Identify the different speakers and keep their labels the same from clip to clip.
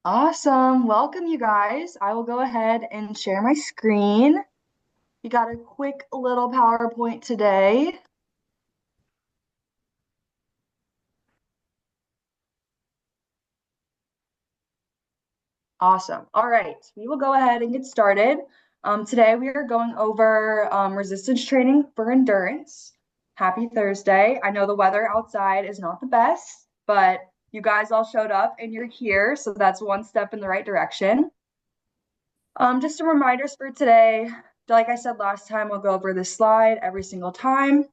Speaker 1: Awesome. Welcome, you guys. I will go ahead and share my screen. We got a quick little PowerPoint today. Awesome. All right, we will go ahead and get started. Today we are going over resistance training for endurance. Happy Thursday. I know the weather outside is not the best, but you guys all showed up and you're here, so that's one step in the right direction. Just some reminders for today. Like I said last time, we'll go over this slide every single time.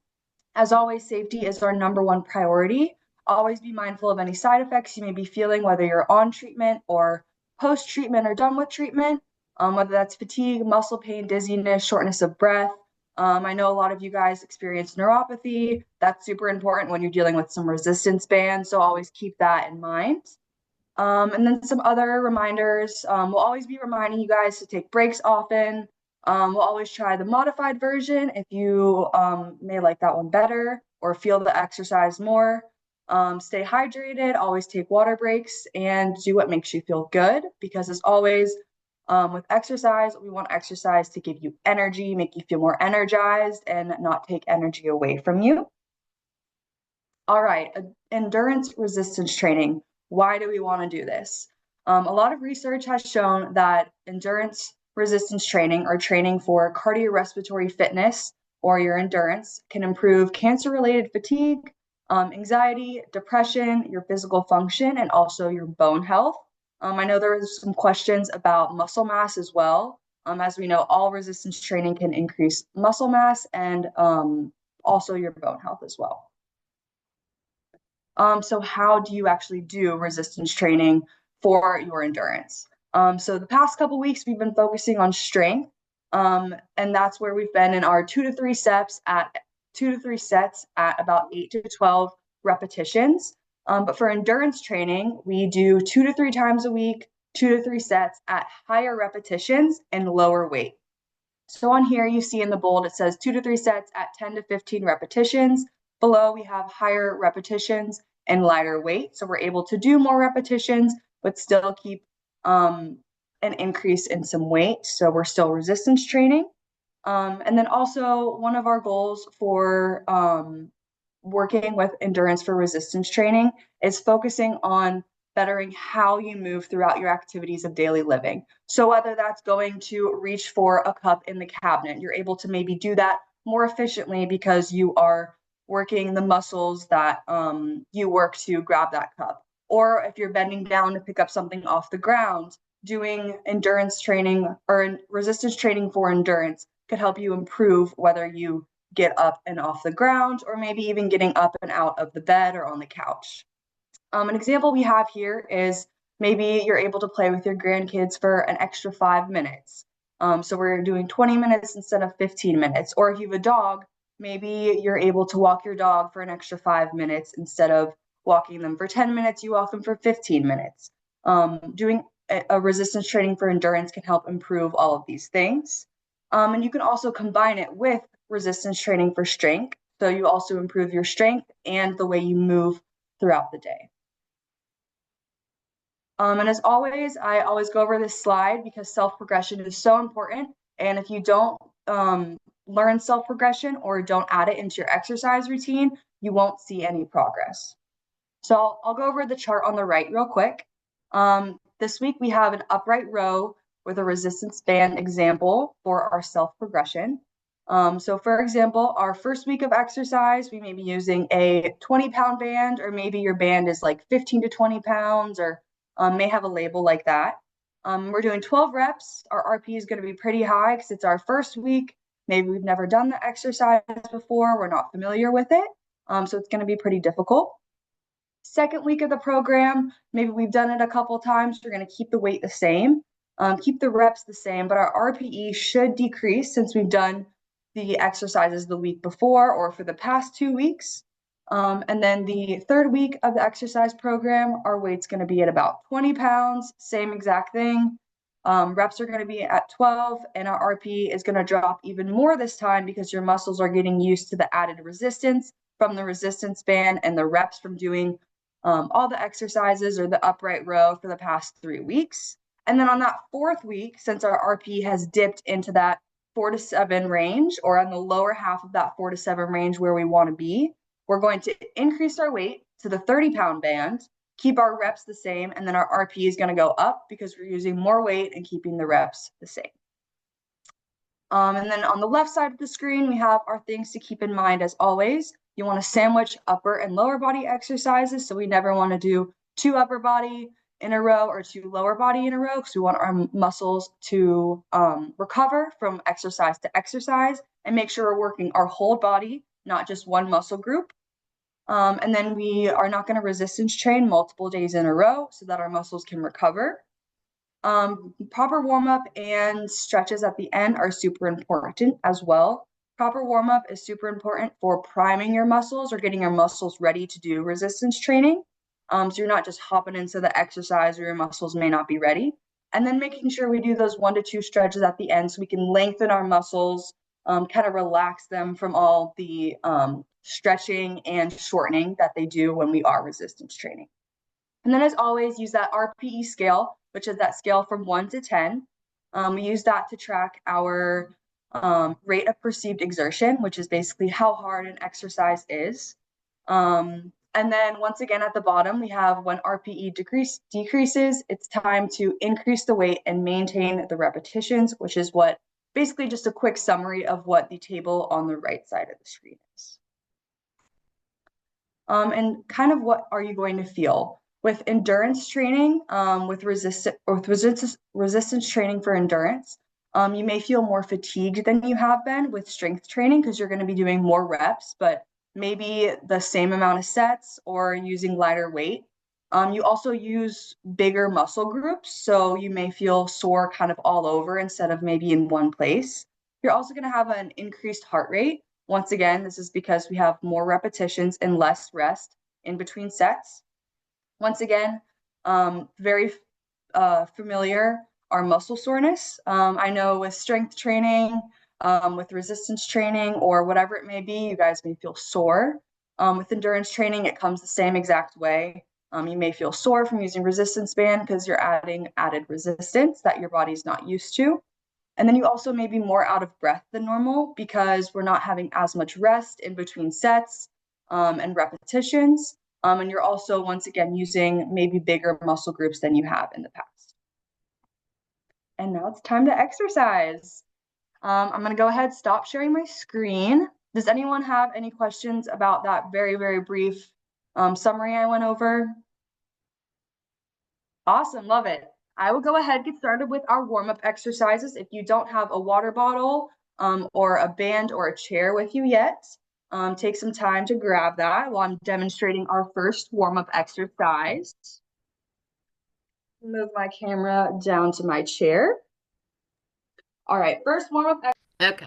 Speaker 1: As always, safety is our number one priority. Always be mindful of any side effects you may be feeling, whether you're on treatment or post-treatment or done with treatment, whether that's fatigue, muscle pain, dizziness, shortness of breath. I know a lot of you guys experience neuropathy. That's super important when you're dealing with some resistance bands, so always keep that in mind. And then some other reminders. We'll always be reminding you guys to take breaks often. We'll always try the modified version if you may like that one better or feel the exercise more. Stay hydrated, always take water breaks, and do what makes you feel good. Because as always, with exercise, we want exercise to give you energy, make you feel more energized, and not take energy away from you. All right, endurance resistance training. Why do we want to do this? A lot of research has shown that endurance resistance training or training for cardiorespiratory fitness or your endurance can improve cancer-related fatigue, anxiety, depression, your physical function, and also your bone health. I know there are some questions about muscle mass as well. As we know, all resistance training can increase muscle mass and also your bone health as well. So how do you actually do resistance training for your endurance? So the past couple weeks, we've been focusing on strength. And that's where we've been in our 2 to 3 sets at about 8 to 12 repetitions. But for endurance training, we do 2 to 3 times a week, 2 to 3 sets at higher repetitions and lower weight. So on here, you see in the bold, it says 2 to 3 sets at 10 to 15 repetitions. Below, we have higher repetitions and lighter weight. So we're able to do more repetitions, but still keep an increase in some weight. So we're still resistance training. And then also one of our goals for working with endurance for resistance training is focusing on bettering how you move throughout your activities of daily living. So whether that's going to reach for a cup in the cabinet, you're able to maybe do that more efficiently because you are working the muscles that you work to grab that cup. Or if you're bending down to pick up something off the ground, doing endurance training or resistance training for endurance could help you improve whether you get up and off the ground or maybe even getting up and out of the bed or on the couch. An example we have here is maybe you're able to play with your grandkids for an extra 5 minutes. So we're doing 20 minutes instead of 15 minutes. Or if you have a dog, maybe you're able to walk your dog for an extra 5 minutes instead of walking them for 10 minutes, you walk them for 15 minutes. Doing a resistance training for endurance can help improve all of these things. And you can also combine it with resistance training for strength. So you also improve your strength and the way you move throughout the day. And as always, I always go over this slide because self-progression is so important. And if you don't learn self-progression or don't add it into your exercise routine, you won't see any progress. So I'll go over the chart on the right real quick. This week we have an upright row with a resistance band example for our self-progression. So for example, our first week of exercise, we may be using a 20-pound band, or maybe your band is like 15 to 20 pounds, or may have a label like that. We're doing 12 reps. Our RP is going to be pretty high because it's our first week. Maybe we've never done the exercise before. We're not familiar with it. So it's going to be pretty difficult. Second week of the program, maybe we've done it a couple times. We're going to keep the weight the same, keep the reps the same, but our RPE should decrease since we've done the exercises the week before or for the past 2 weeks. And then the third week of the exercise program, our weight's going to be at about 20 pounds, same exact thing. Reps are going to be at 12, and our RP is going to drop even more this time because your muscles are getting used to the added resistance from the resistance band and the reps from doing all the exercises or the upright row for the past 3 weeks. And then on that 4th week, since our RPE has dipped into that 4 to 7 range, or on the lower half of that 4 to 7 range where we want to be, we're going to increase our weight to the 30-pound band, keep our reps the same, and then our RPE is going to go up because we're using more weight and keeping the reps the same. And then on the left side of the screen, we have our things to keep in mind as always. You want to sandwich upper and lower body exercises. So we never want to do 2 upper body in a row or 2 lower body in a row because we want our muscles to recover from exercise to exercise and make sure we're working our whole body, not just one muscle group. And then we are not going to resistance train multiple days in a row so that our muscles can recover. Proper warm-up and stretches at the end are super important as well. Proper warm-up is super important for priming your muscles or getting your muscles ready to do resistance training. So you're not just hopping into the exercise or your muscles may not be ready. And then making sure we do those 1 to 2 stretches at the end so we can lengthen our muscles, kind of relax them from all the stretching and shortening that they do when we are resistance training. And then as always, use that RPE scale, which is that scale from 1 to 10. We use that to track our rate of perceived exertion, which is basically how hard an exercise is. And then once again at the bottom, we have when RPE decreases, it's time to increase the weight and maintain the repetitions, which is what basically just a quick summary of what the table on the right side of the screen is. And kind of what are you going to feel? With endurance training, with resistance training for endurance, you may feel more fatigued than you have been with strength training because you're going to be doing more reps, but maybe the same amount of sets or using lighter weight. You also use bigger muscle groups, so you may feel sore kind of all over instead of maybe in one place. You're also going to have an increased heart rate. Once again, this is because we have more repetitions and less rest in between sets. Once again, very familiar are muscle soreness. I know with strength training, with resistance training, or whatever it may be, you guys may feel sore. With endurance training, it comes the same exact way. You may feel sore from using resistance band because you're adding added resistance that your body's not used to. And then you also may be more out of breath than normal because we're not having as much rest in between sets and repetitions. And you're also, once again, using maybe bigger muscle groups than you have in the past. And now it's time to exercise. I'm going to go ahead, stop sharing my screen. Does anyone have any questions about that very, very brief summary I went over? Awesome, love it. I will go ahead and get started with our warm-up exercises. If you don't have a water bottle or a band or a chair with you yet, take some time to grab that while I'm demonstrating our first warm-up exercise. Move my camera down to my chair. All right, first warm-up.
Speaker 2: Okay.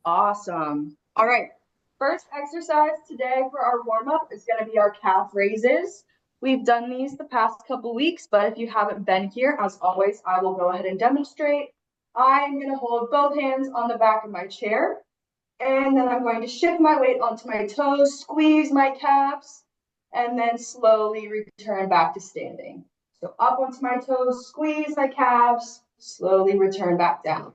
Speaker 1: Awesome. All right, first exercise today for our warm-up is going to be our calf raises. We've done these the past couple weeks, but if you haven't been here, as always, I will go ahead and demonstrate. I'm going to hold both hands on the back of my chair, and then I'm going to shift my weight onto my toes, squeeze my calves, and then slowly return back to standing. So up onto my toes, squeeze my calves, slowly return back down.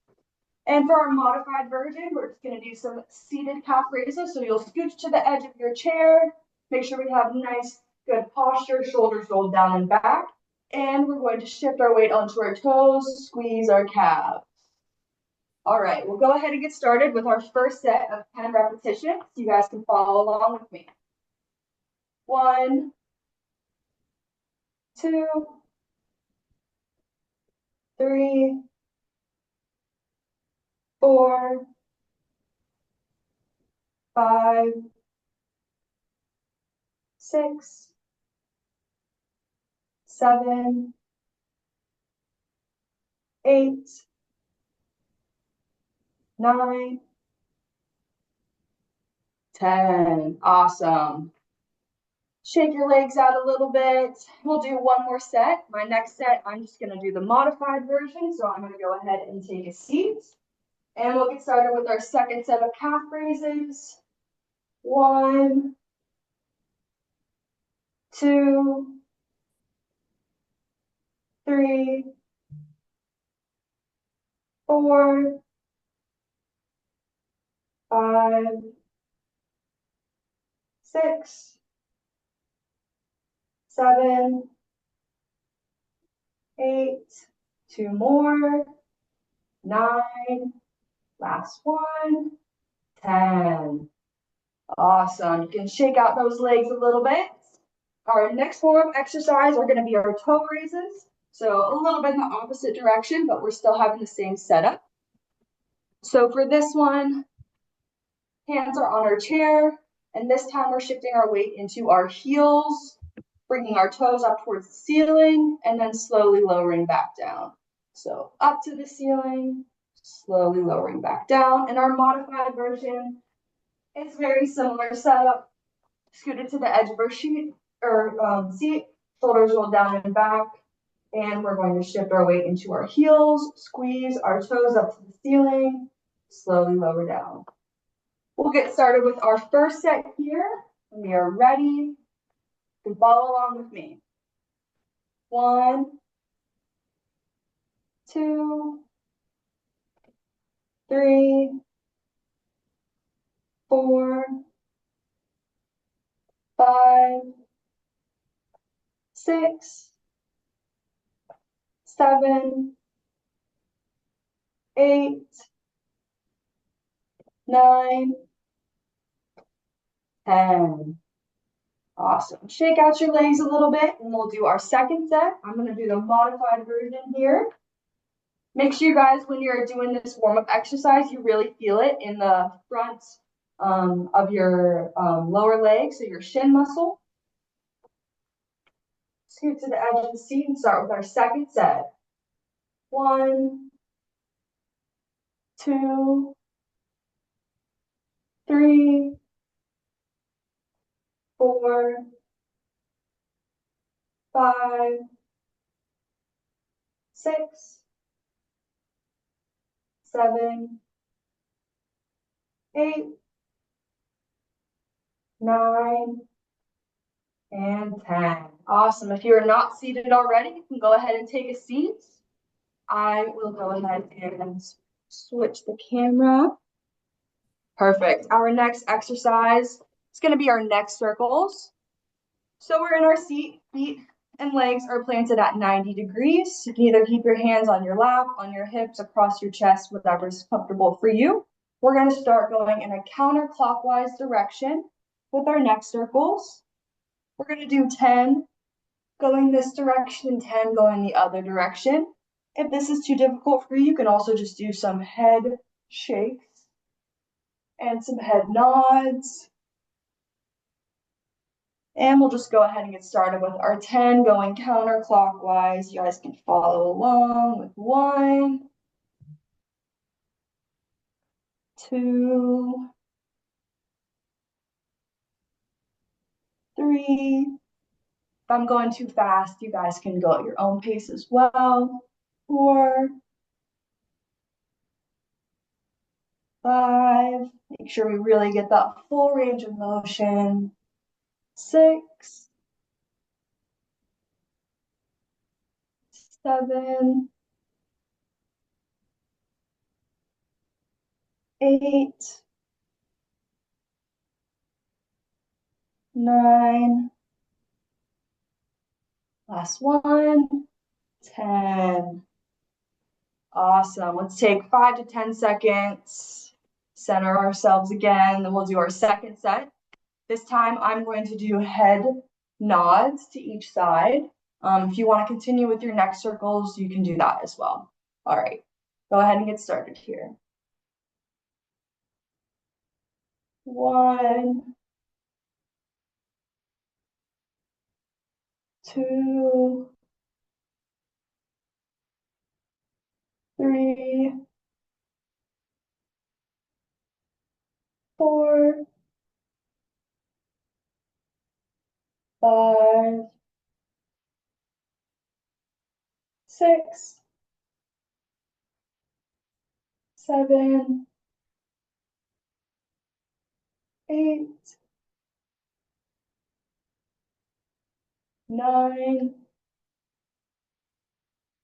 Speaker 1: And for our modified version, we're just going to do some seated calf raises. So you'll scooch to the edge of your chair, make sure we have nice, good posture, shoulders rolled down and back. And we're going to shift our weight onto our toes, squeeze our calves. All right, we'll go ahead and get started with our first set of 10 repetitions. You guys can follow along with me. 1, 2, 3, 4, 5, 6, 7, 8, 9, 10. Awesome. Shake your legs out a little bit. We'll do one more set. My next set, I'm just going to do the modified version. So I'm going to go ahead and take a seat. And we'll get started with our second set of calf raises. 1, 2, 3, 4, 5, 6, 7, 8, 2 more, 9, last one, 10. Awesome. You can shake out those legs a little bit. Our next form of exercise are going to be our toe raises. So a little bit in the opposite direction, but we're still having the same setup. So for this one, hands are on our chair, and this time we're shifting our weight into our heels, bringing our toes up towards the ceiling, and then slowly lowering back down. So up to the ceiling, slowly lowering back down. And our modified version is very similar setup. Scoot it to the edge of our seat, shoulders roll down and back. And we're going to shift our weight into our heels, squeeze our toes up to the ceiling, slowly lower down. We'll get started with our first set here. When we are ready, you can follow along with me. 1, 2, 3, 4, 5, 6, 7, 8, 9, 10. Awesome. Shake out your legs a little bit and we'll do our second set. I'm going to do the modified version here. Make sure you guys, when you're doing this warm-up exercise, you really feel it in the front of your lower leg, so your shin muscle. Scoot to the edge of the seat and start with our second set. 1, 2, 3, 4, 5, 6, 7, 8, 9, and 10. Awesome. If you're not seated already, you can go ahead and take a seat. I will go ahead and switch the camera. Perfect. Our next exercise is going to be our neck circles. So we're in our seat, feet and legs are planted at 90 degrees. You can either keep your hands on your lap, on your hips, across your chest, whatever's comfortable for you. We're going to start going in a counterclockwise direction with our neck circles. We're going to do 10 going this direction, 10 going the other direction. If this is too difficult for you, you can also just do some head shakes and some head nods. And we'll just go ahead and get started with our 10 going counterclockwise. You guys can follow along with 1, 2, 3. If I'm going too fast, you guys can go at your own pace as well. 4, 5. Make sure we really get that full range of motion. 6, 7, 8, 9, last one, 10. Awesome. Let's take 5 to 10 seconds, center ourselves again, then we'll do our second set. This time I'm going to do head nods to each side. If you want to continue with your neck circles, you can do that as well. All right, go ahead and get started here. 1, 2, 3, 4, 5, 6, 7, 8, 9,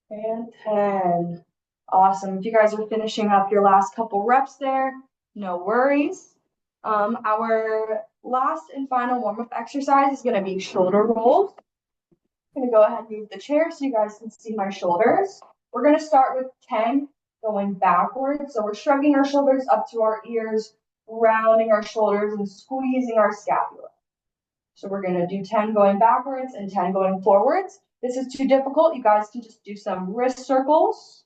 Speaker 1: and 10. Awesome. If you guys are finishing up your last couple reps there, no worries. Our last and final warm-up exercise is going to be shoulder rolls. I'm going to go ahead and move the chair so you guys can see my shoulders. We're going to start with 10 going backwards. So we're shrugging our shoulders up to our ears, rounding our shoulders and squeezing our scapula. So we're going to do 10 going backwards and 10 going forwards. This is too difficult. You guys can just do some wrist circles,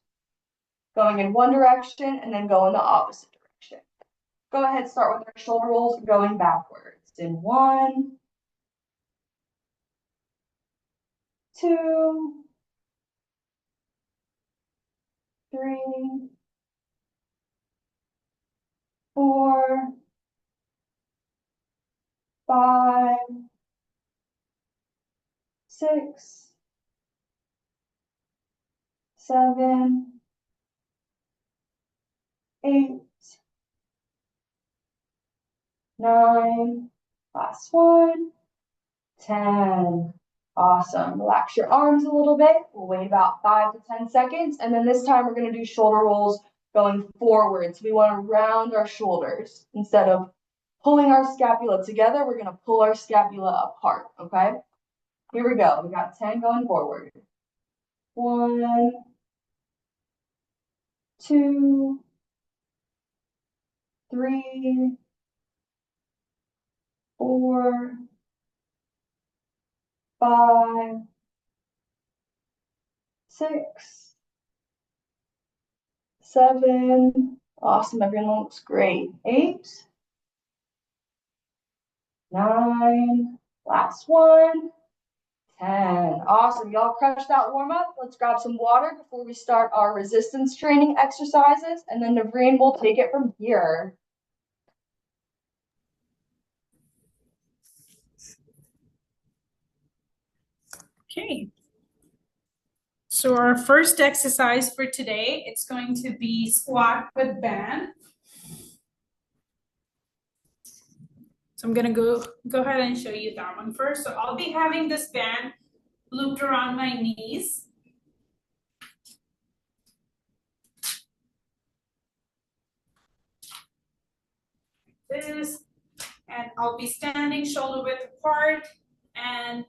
Speaker 1: going in one direction and then go in the opposite direction. Go ahead, start with our shoulder rolls going backwards in 1, 2, 3, 4, 5, 6, 7, 8, 9, last one, 10. Awesome. Relax your arms a little bit. We'll wait about 5 to 10 seconds. And then this time we're going to do shoulder rolls going forwards. We want to round our shoulders. Instead of pulling our scapula together, we're going to pull our scapula apart. Okay? Here we go. We got 10 going forward. 1, 2, 3, 4, 5, 6, 7. Awesome. Everyone looks great. 8, 9. Last one. 10. Awesome. Y'all crushed that warm up. Let's grab some water before we start our resistance training exercises. And then Navreen will take it from here.
Speaker 2: Okay. So our first exercise for today, it's going to be squat with band. So I'm gonna go ahead and show you that one first. So I'll be having this band looped around my knees. This, and I'll be standing shoulder width apart. And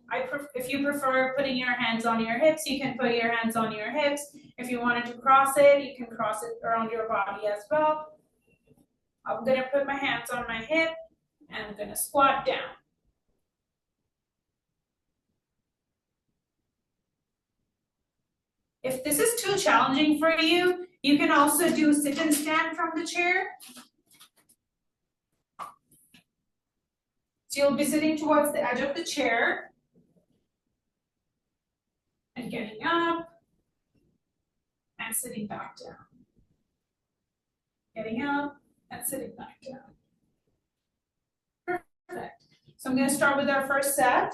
Speaker 2: if you prefer putting your hands on your hips, you can put your hands on your hips. If you wanted to cross it, you can cross it around your body as well. I'm gonna put my hands on my hip and I'm gonna squat down. If this is too challenging for you, you can also do sit and stand from the chair. So you'll be sitting towards the edge of the chair and getting up and sitting back down. Getting up and sitting back down. Perfect. So I'm going to start with our first set.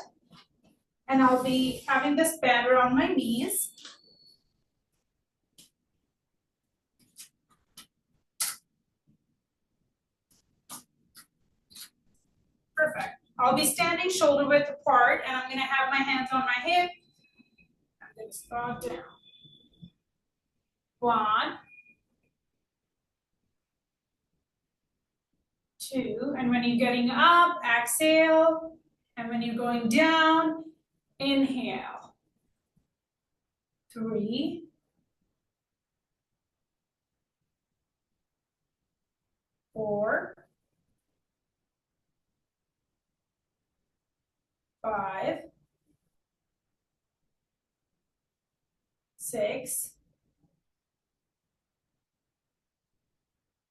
Speaker 2: And I'll be having this band around my knees. Perfect. I'll be standing shoulder width apart and I'm going to have my hands on my hip. I'm going to squat down. 1, 2, and when you're getting up, exhale. And when you're going down, inhale. 3, 4, 5, 6,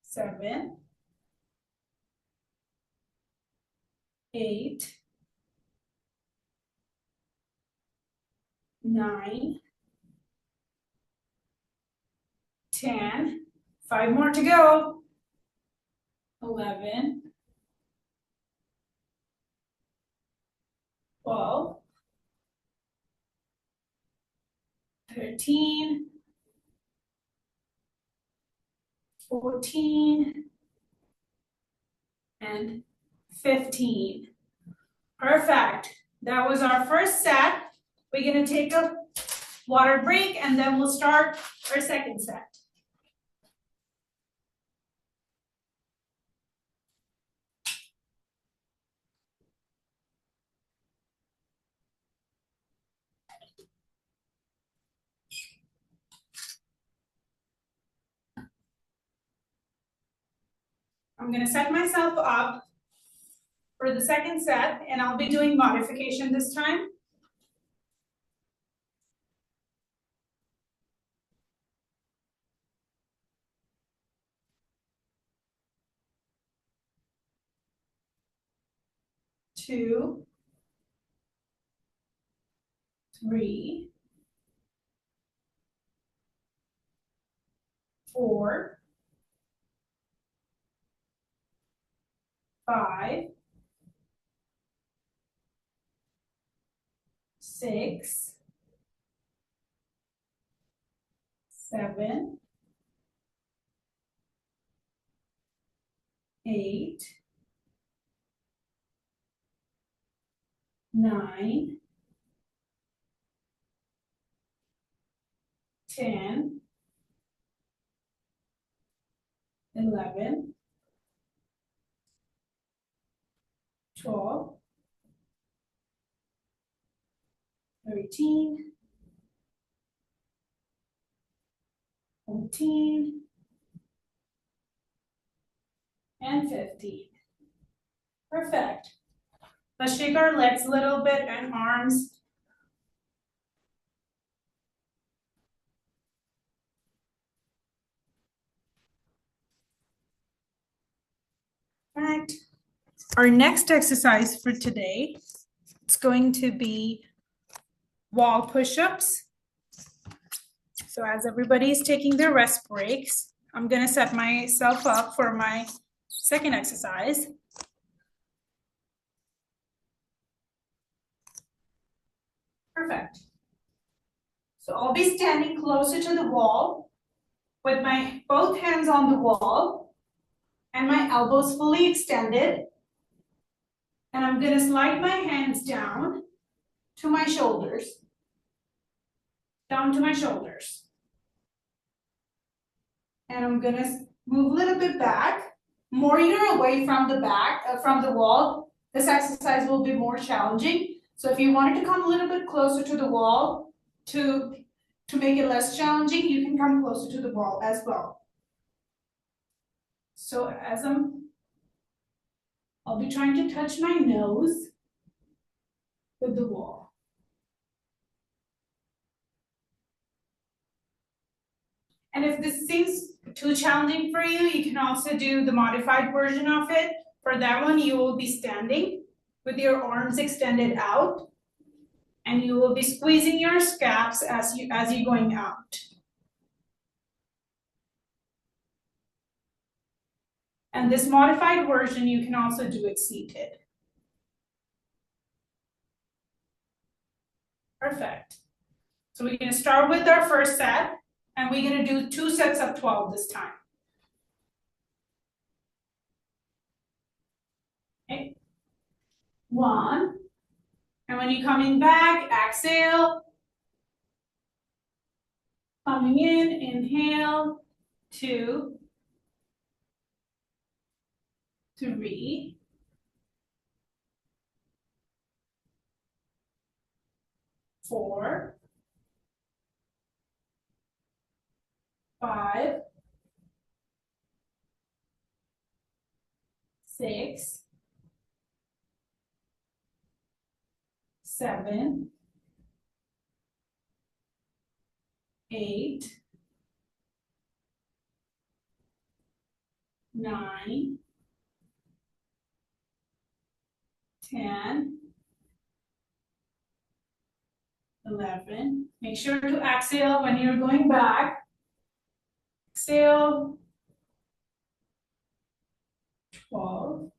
Speaker 2: 7, 8, 9, 10, 5 more to go, 11, 12, 13, 14, and 15. Perfect. That was our first set. We're gonna take a water break and then we'll start our second set. I'm gonna set myself up for the second set and I'll be doing modification this time. Two, three, four, five, six, seven, 8, 9, 10, 11, 12, 13, 14, and 15. Perfect. Let's shake our legs a little bit and arms. Perfect. Our next exercise for today is going to be wall push-ups. So as everybody's taking their rest breaks, I'm gonna set myself up for my second exercise. Perfect. So I'll be standing closer to the wall with my both hands on the wall and my elbows fully extended. And I'm gonna slide my hands down to my shoulders. Down to my shoulders. And I'm gonna move a little bit back. More you're away from the back, from the wall, this exercise will be more challenging. So if you wanted to come a little bit closer to the wall to make it less challenging, you can come closer to the wall as well. So as I'll be trying to touch my nose with the wall. And if this seems too challenging for you, you can also do the modified version of it. For that one, you will be standing with your arms extended out, and you will be squeezing your scaps as you're going out. And this modified version, you can also do it seated. Perfect. So we're gonna start with our first set, and we're gonna do 2 sets of 12 this time. Okay. 1, and when you're coming back, exhale. Coming in, inhale, 2, 3, 4, 5, 6, 7, 8, 9, 10, 11. Make sure to exhale when you're going back. Exhale. 12.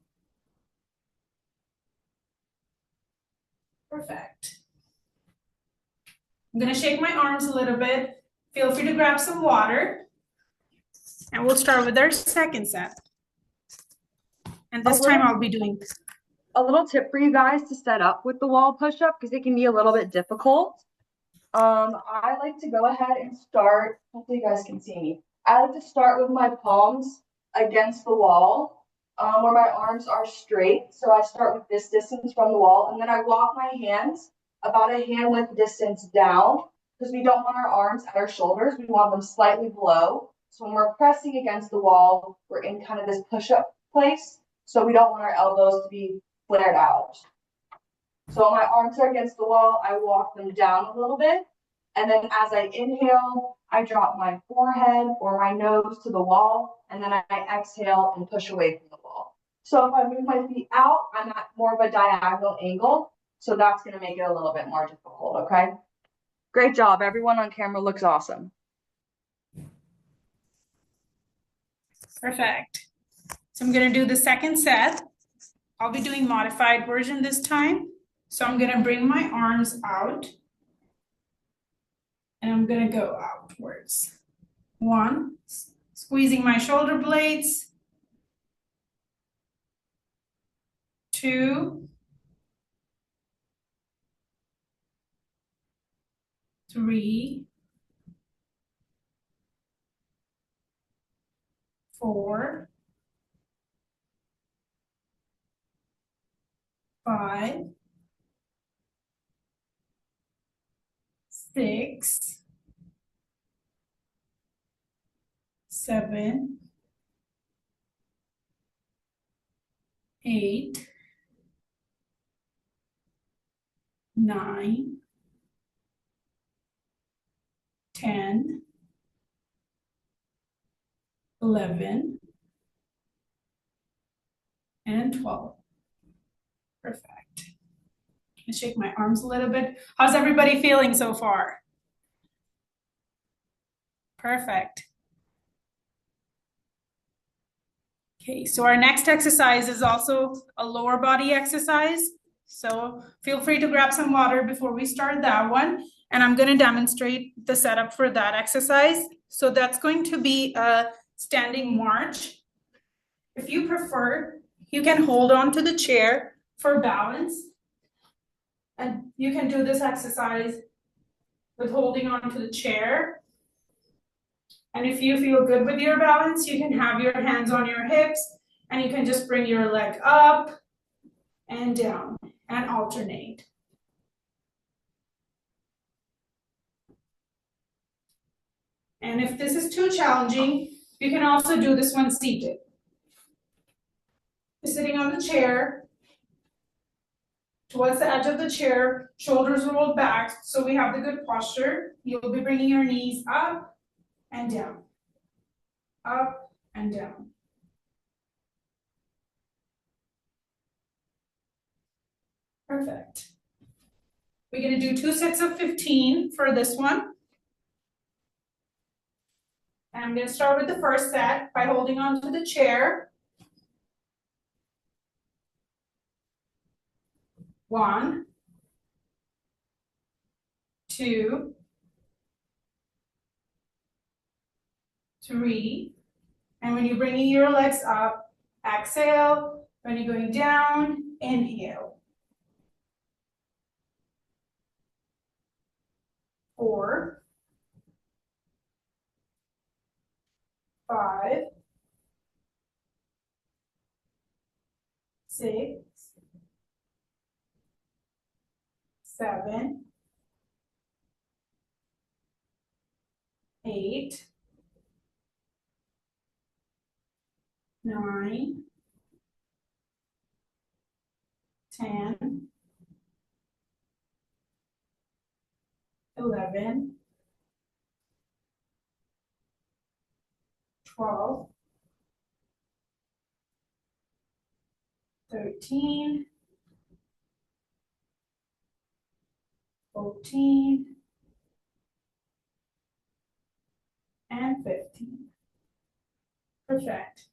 Speaker 2: Perfect. I'm gonna shake my arms a little bit. Feel free to grab some water. And we'll start with our second set. And this time I'll be doing.
Speaker 1: a little tip for you guys to set up with the wall push-up because it can be a little bit difficult. I like to go ahead and start, hopefully you guys can see me. I like to start with my palms against the wall, where my arms are straight. So I start with this distance from the wall, and then I walk my hands about a hand width distance down because we don't want our arms at our shoulders. We want them slightly below. So when we're pressing against the wall, we're in kind of this push-up place. So we don't want our elbows to be flared out. So my arms are against the wall, I walk them down a little bit. And then as I inhale, I drop my forehead or my nose to the wall. And then I exhale and push away from the wall. So if I move my feet out, I'm at more of a diagonal angle. So that's going to make it a little bit more difficult, okay? Great job. Everyone on camera looks awesome.
Speaker 2: Perfect. So I'm gonna do the second set. I'll be doing modified version this time. So I'm gonna bring my arms out. And I'm gonna go outwards. 1, squeezing my shoulder blades. 2, 3, 4, 5, 6, 7, 8, 9, 10, 11, and 12. Perfect. I shake my arms a little bit. How's everybody feeling so far? Perfect. Okay, so our next exercise is also a lower body exercise. So feel free to grab some water before we start that one. And I'm going to demonstrate the setup for that exercise. So that's going to be a standing march. If you prefer, you can hold on to the chair for balance. And you can do this exercise with holding on to the chair. And if you feel good with your balance, you can have your hands on your hips and you can just bring your leg up and down and alternate. And if this is too challenging, you can also do this one seated. You're sitting on the chair, towards the edge of the chair, shoulders rolled back so we have the good posture. You'll be bringing your knees up and down, up and down. Perfect. We're going to do 2 sets of 15 for this one. And I'm going to start with the first set by holding on to the chair. 1, 2, 3. And when you're bringing your legs up, exhale. When you're going down, inhale. 4, 5, 6, 7, 8, 9, 10, 11, 12, 13, 14, and 15. Perfect.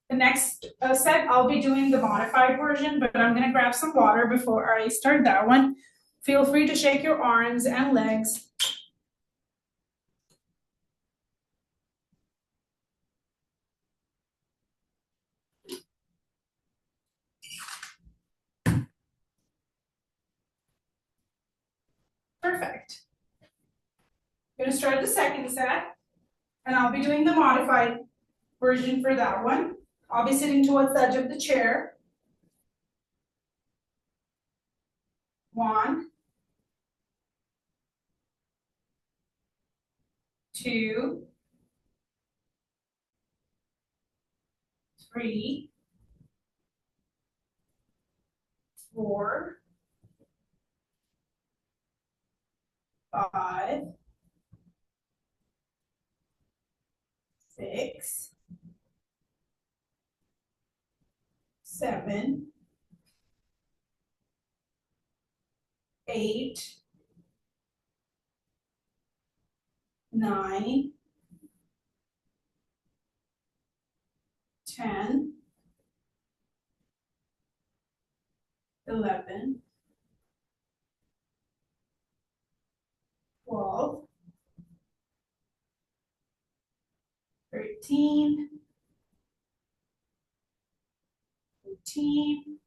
Speaker 2: The next set, I'll be doing the modified version, but I'm gonna grab some water before I start that one. Feel free to shake your arms and legs. Perfect. I'm gonna start the second set, and I'll be doing the modified version for that one. I'll be sitting towards the edge of the chair. 1, 2, 3, 4, 5, 6, 7, 8, 9, 10, 11, 12, 13, 14,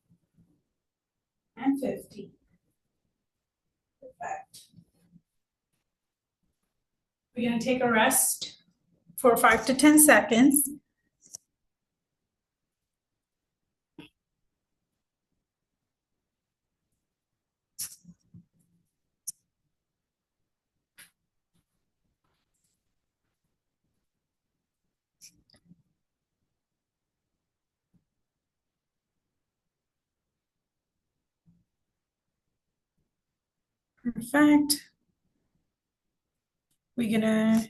Speaker 2: and 15. Perfect. We're going to take a rest for 5 to 10 seconds. Perfect. We're gonna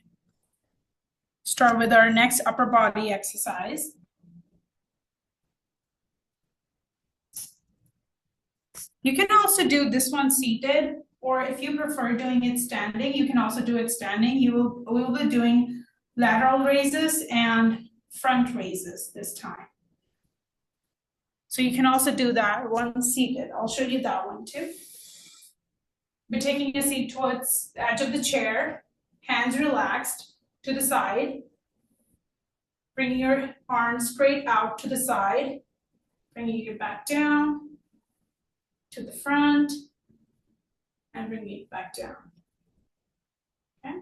Speaker 2: start with our next upper body exercise. You can also do this one seated, or if you prefer doing it standing, you can also do it standing. We will be doing lateral raises and front raises this time. So you can also do that one seated. I'll show you that one too. We're taking a seat towards the edge of the chair, hands relaxed to the side. Bringing your arms straight out to the side, bringing it back down to the front, and bringing it back down. Okay.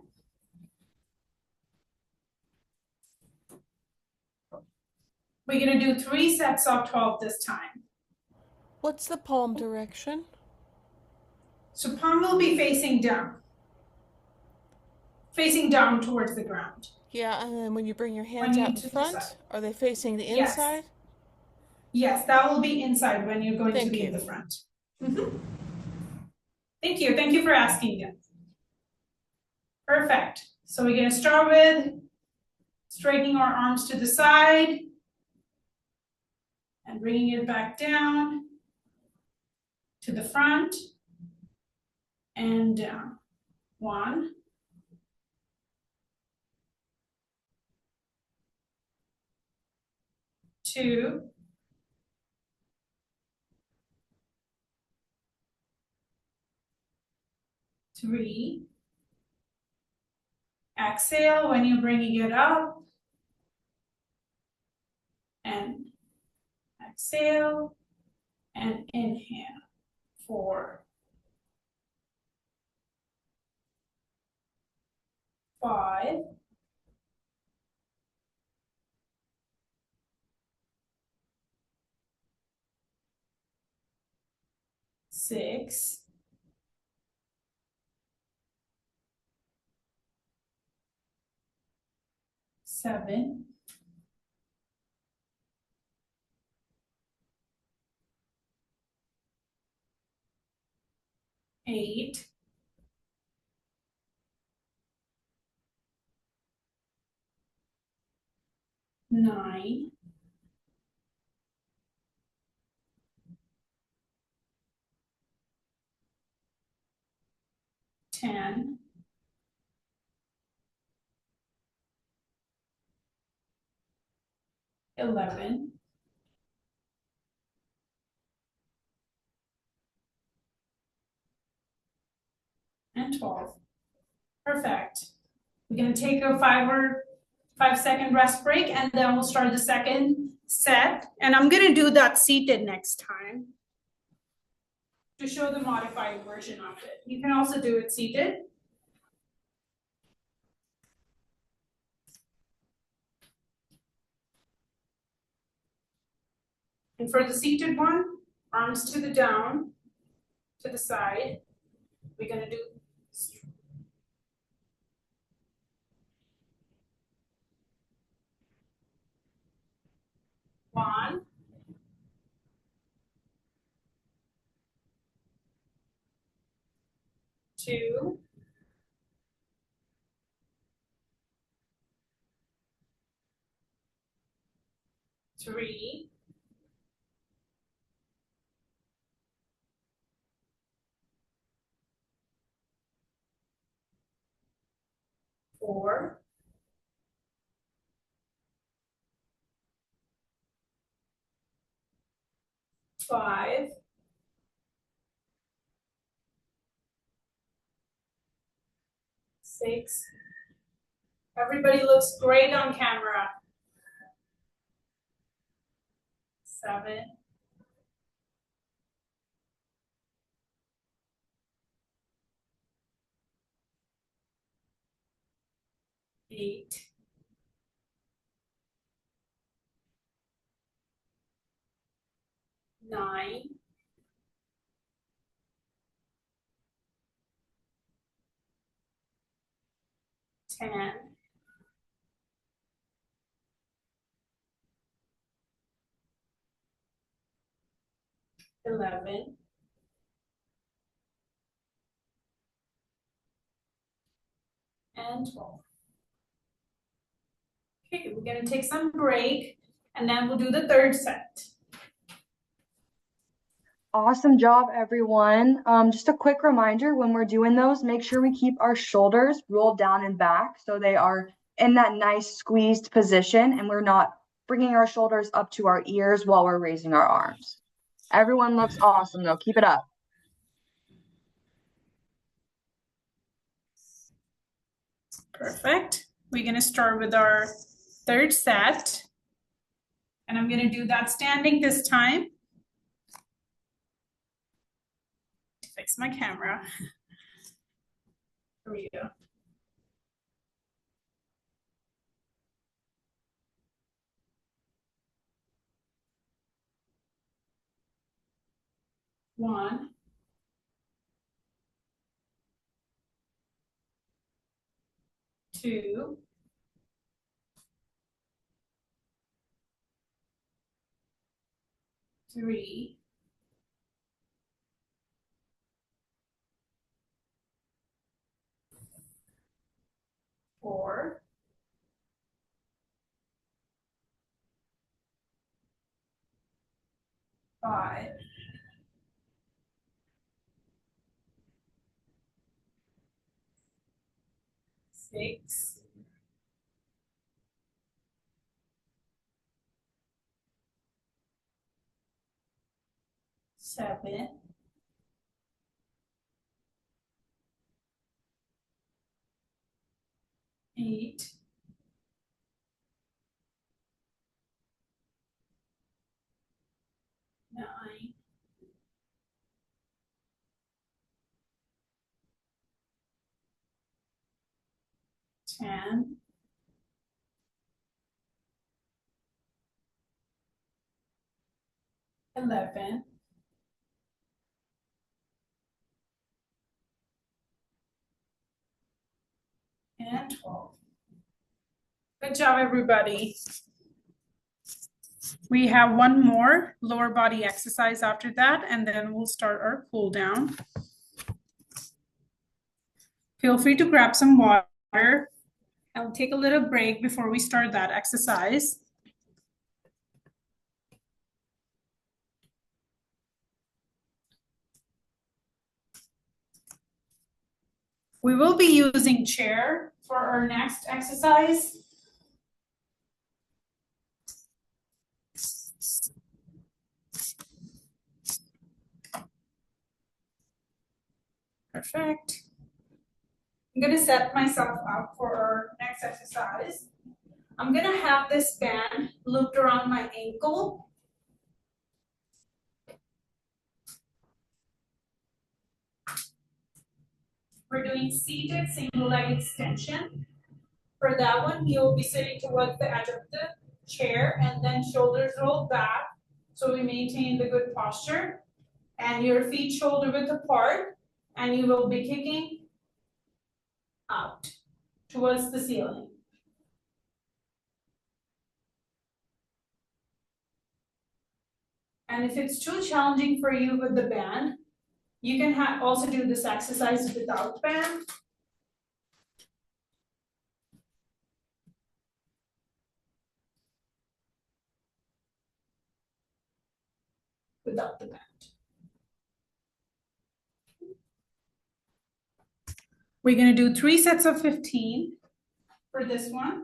Speaker 2: We're gonna do 3 sets of 12 this time.
Speaker 3: What's the palm direction?
Speaker 2: So palm will be facing down towards the ground.
Speaker 3: Yeah, and then when you bring your hands out in front, are they facing the inside?
Speaker 2: Yes, that will be inside when you're going to be in the front. Thank you for asking that. Perfect. So we're gonna start with straightening our arms to the side and bringing it back down to the front and down. 1, 2, 3. Exhale when you're bringing it up. And exhale and inhale. 4, 5, 6, 7, 8, 9, 10, 11, 12. Perfect. We're going to take a 5-second rest break, and then we'll start the second set. And I'm going to do that seated next time. to show the modified version of it. You can also do it seated. And for the seated one, arms to the down, to the side. We're gonna do 1, 2, 3, 4, 5, 6. Everybody looks great on camera. 7, 8, 9, 10, 11, and 12. Okay, we're gonna take some break and then we'll do the third set.
Speaker 1: Awesome job, everyone. Just a quick reminder, when we're doing those, make sure we keep our shoulders rolled down and back so they are in that nice squeezed position and we're not bringing our shoulders up to our ears while we're raising our arms. Everyone looks awesome though. Keep it up.
Speaker 2: Perfect. We're gonna start with our third set. And I'm gonna do that standing this time. Fix my camera. Here we go. One, 2, 3, 4, 5, 6, 7, 8, 9, 10, 11, and 12. Good job, everybody. We have one more lower body exercise after that, and then we'll start our cool down. Feel free to grab some water. I'll take a little break before we start that exercise. We will be using chair for our next exercise. Perfect. I'm gonna set myself up for our next exercise. I'm gonna have this band looped around my ankle. doing seated single leg extension. For that one, you'll be sitting towards the edge of the chair and then shoulders roll back. So we maintain the good posture and your feet shoulder width apart, and you will be kicking out towards the ceiling. And if it's too challenging for you with the band, you can also do this exercise without band. Without the band. We're going to do 3 sets of 15 for this one.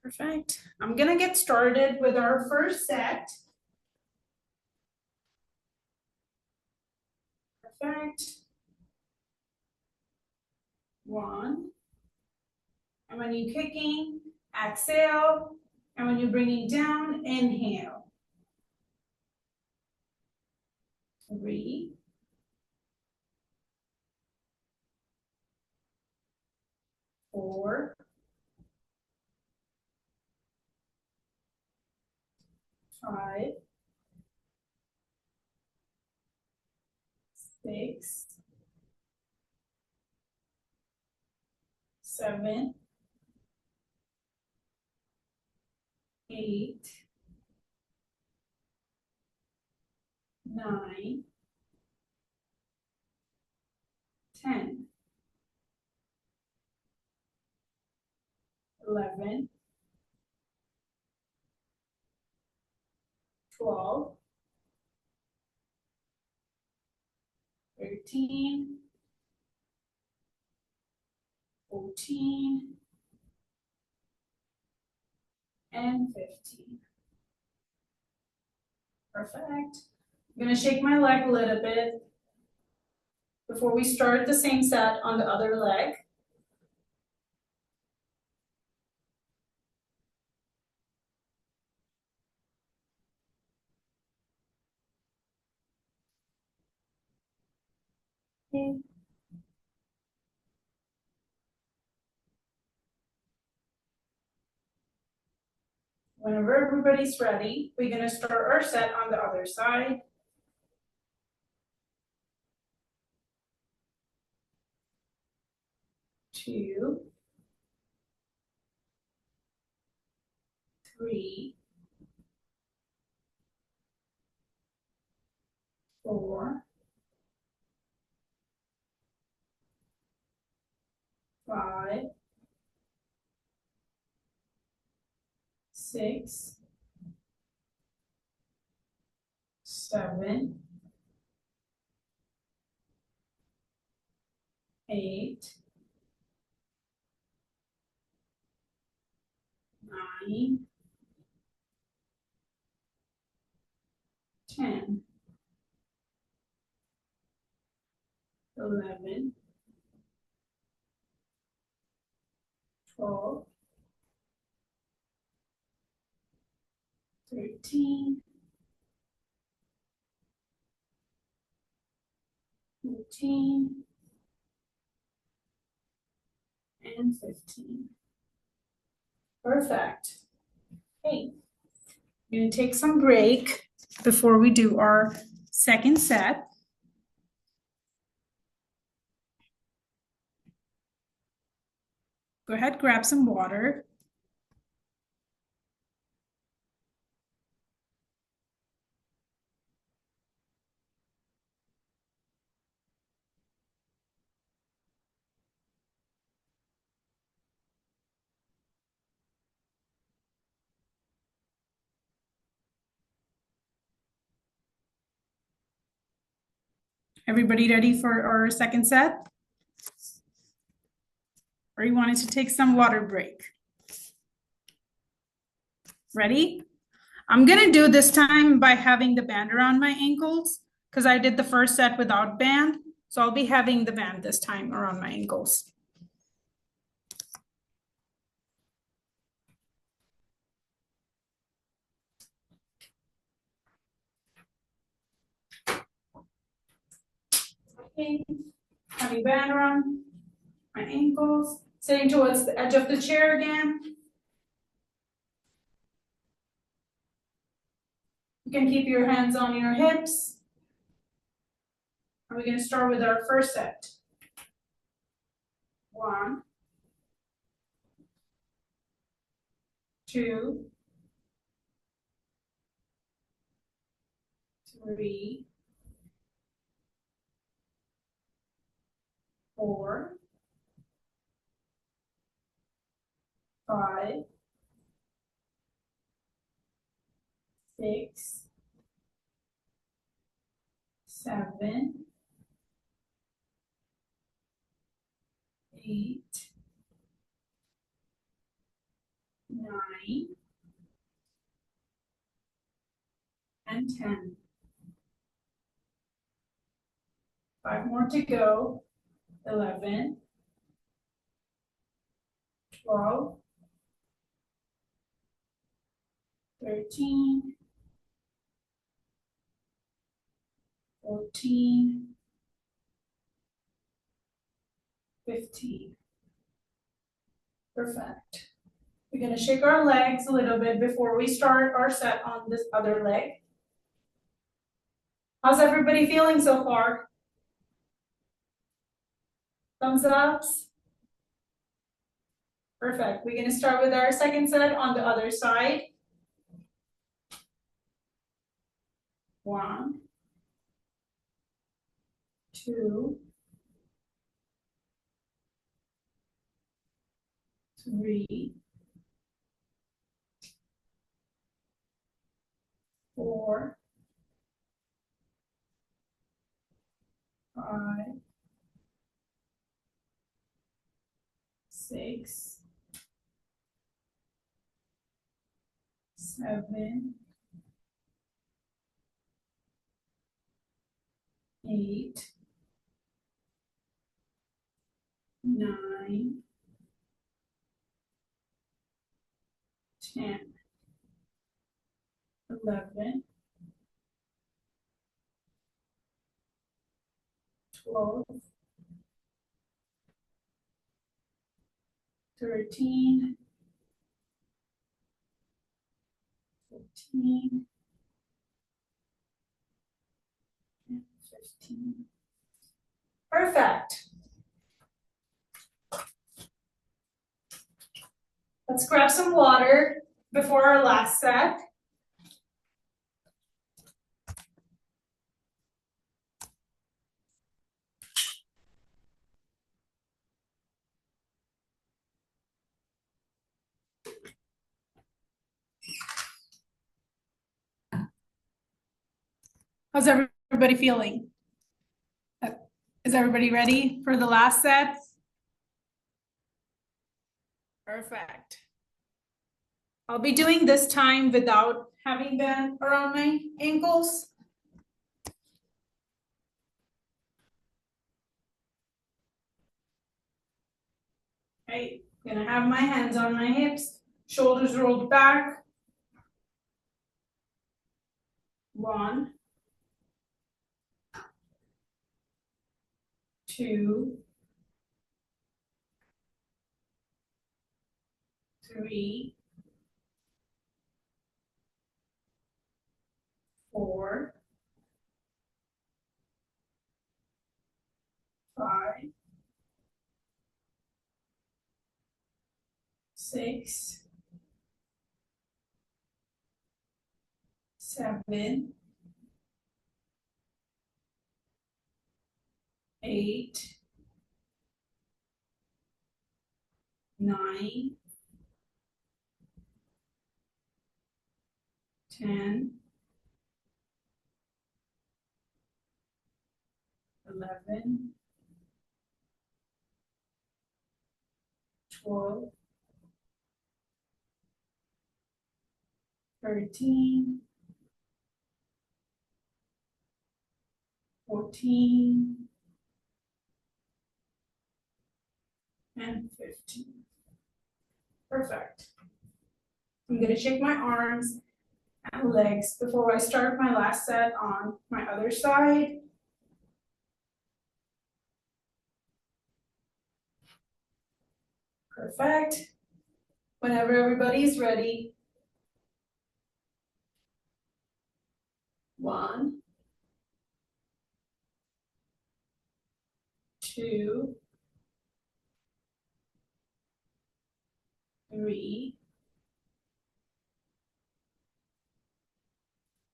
Speaker 2: Perfect. I'm going to get started with our first set. Perfect. 1. And when you're kicking, exhale. And when you're bringing down, inhale. 3. 4. 5. 6. 7. 8. 9. 10. 11. 12. 13. 14. And 15. Perfect. I'm going to shake my leg a little bit before we start the same set on the other leg. Okay. Whenever everybody's ready, we're going to start our set on the other side. 2, 3, 4, 5, 6, 7, 8, 9, 10, 11, 12, 13, 14, and 15. Perfect. Okay, we're going to take some break before we do our second set. Go ahead, grab some water. Everybody ready for our second set? Or you wanted to take some water break? Ready? I'm gonna do this time by having the band around my ankles because I did the first set without band. So I'll be having the band this time around my ankles. Having band around my ankles, sitting towards the edge of the chair again. You can keep your hands on your hips. And we're going to start with our first set. 1, 2, 3, 4, 5, 6, 7, 8, 9, and 10. 5 more to go. 11, 12, 13, 14, 15. Perfect. We're going to shake our legs a little bit before we start our set on this other leg. How's everybody feeling so far? Thumbs ups? Perfect. We're going to start with our second set on the other side. 1, 2, 3, 4, 5, 6, 7, 8, 9, 10, 11, 12, 13, 14, and 15. Perfect. Let's grab some water before our last set. How's everybody feeling? Is everybody ready for the last set? Perfect. I'll be doing this time without having band around my ankles. Okay, gonna have my hands on my hips, shoulders rolled back. 1, 2, 3, 4, 5, 6, 7, 8, 9, 10, 11, 12, 13, 14, and 15. Perfect. I'm going to shake my arms and legs before I start my last set on my other side. Perfect. Whenever everybody's ready. 1, 2, 3,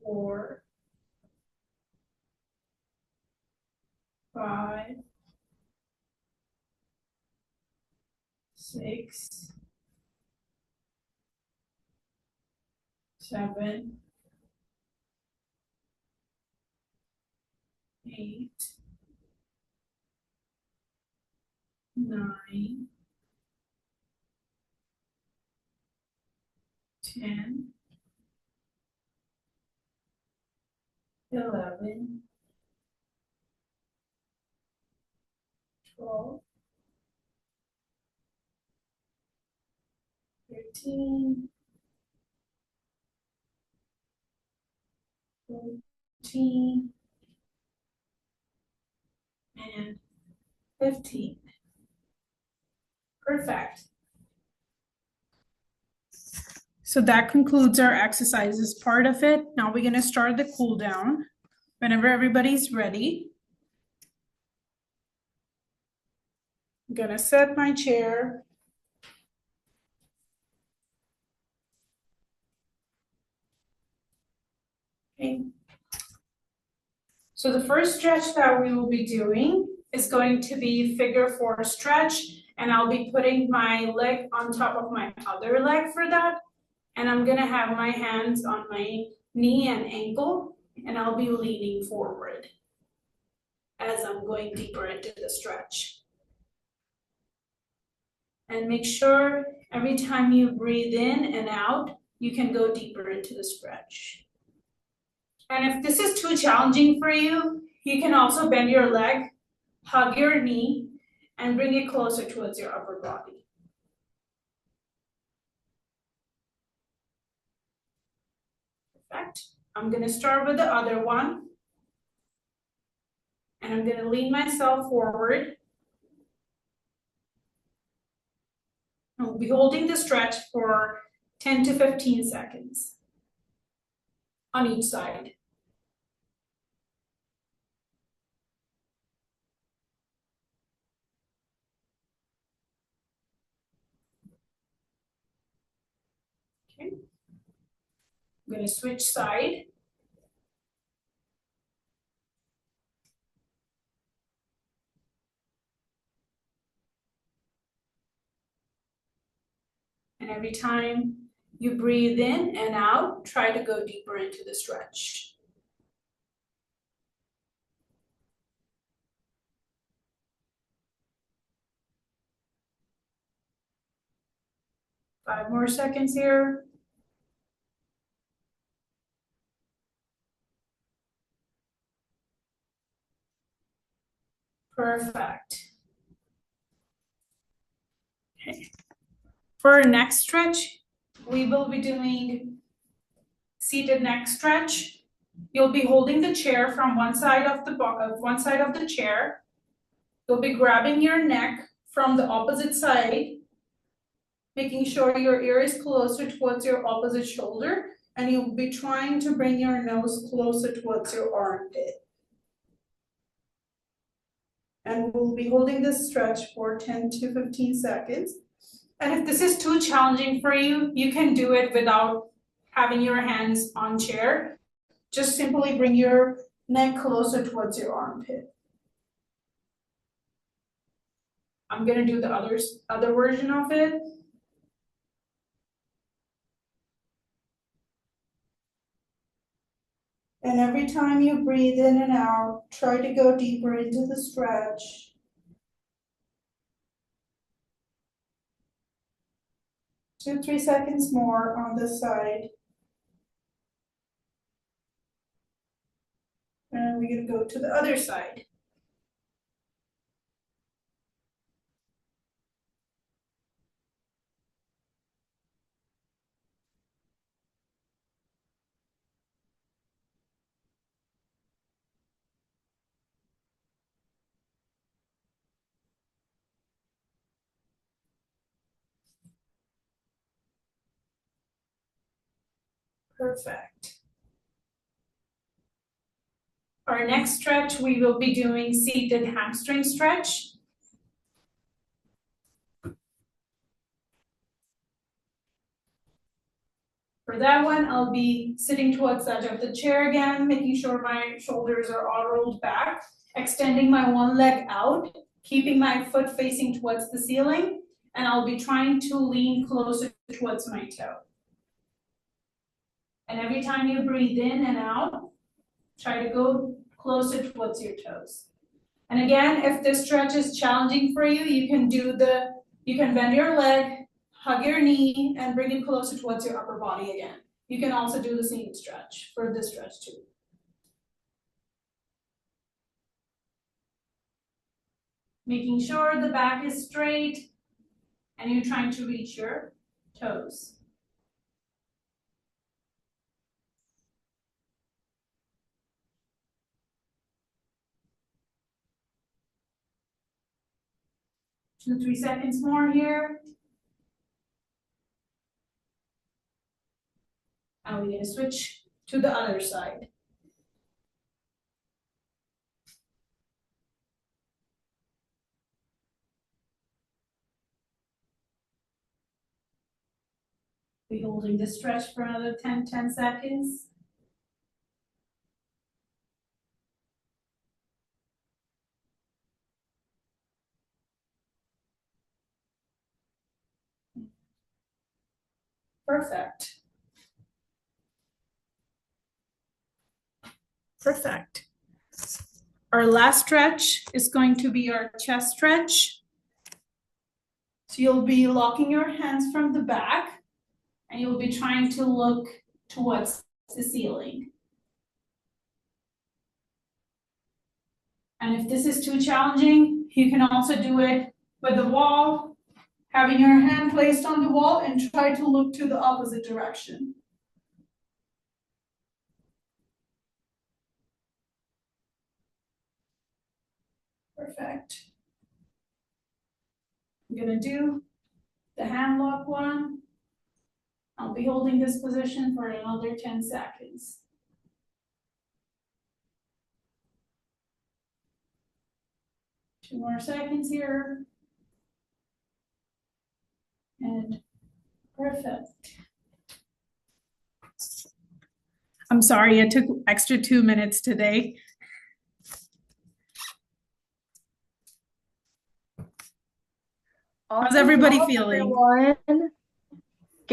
Speaker 2: 4, 5, 6, 7, 8, 9, 10, 11, 12, 13, 14, and 15. Perfect. So that concludes our exercises part of it. Now we're gonna start the cool down. Whenever everybody's ready. I'm gonna set my chair. Okay. So the first stretch that we will be doing is going to be figure 4 stretch, and I'll be putting my leg on top of my other leg for that. And I'm gonna have my hands on my knee and ankle, and I'll be leaning forward as I'm going deeper into the stretch. And make sure every time you breathe in and out, you can go deeper into the stretch. And if this is too challenging for you, you can also bend your leg, hug your knee, and bring it closer towards your upper body. Perfect. I'm gonna start with the other one. And I'm gonna lean myself forward. I'll be holding the stretch for 10 to 15 seconds on each side. Okay. I'm gonna switch side. And every time you breathe in and out, try to go deeper into the stretch. Five more seconds here. Perfect. Okay. For our next stretch, we will be doing seated neck stretch. You'll be holding the chair from one side of the chair. You'll be grabbing your neck from the opposite side, making sure your ear is closer towards your opposite shoulder, and you'll be trying to bring your nose closer towards your armpit. And we'll be holding this stretch for 10 to 15 seconds. And if this is too challenging for you, you can do it without having your hands on chair. Just simply bring your neck closer towards your armpit. I'm gonna do the other version of it. And every time you breathe in and out, try to go deeper into the stretch. 2, 3 seconds more on this side. And we're gonna go to the other side. Perfect. Our next stretch, we will be doing seated hamstring stretch. For that one, I'll be sitting towards the edge of the chair again, making sure my shoulders are all rolled back, extending my one leg out, keeping my foot facing towards the ceiling, and I'll be trying to lean closer towards my toe. And every time you breathe in and out, try to go closer towards your toes. And again, if this stretch is challenging for you, you can bend your leg, hug your knee, and bring it closer towards your upper body again. You can also do the same stretch for this stretch too. Making sure the back is straight and you're trying to reach your toes. Two, 3 seconds more here. And we're gonna switch to the other side. Be holding this stretch for another 10 seconds. Perfect. Perfect. Our last stretch is going to be our chest stretch. So you'll be locking your hands from the back and you'll be trying to look towards the ceiling. And if this is too challenging, you can also do it with the wall, having your hand placed on the wall and try to look to the opposite direction. Perfect. I'm gonna do the hand lock one. I'll be holding this position for another 10 seconds. Two more seconds here. And perfect. I'm sorry, it took extra 2 minutes today. How's everybody feeling?
Speaker 1: Everyone.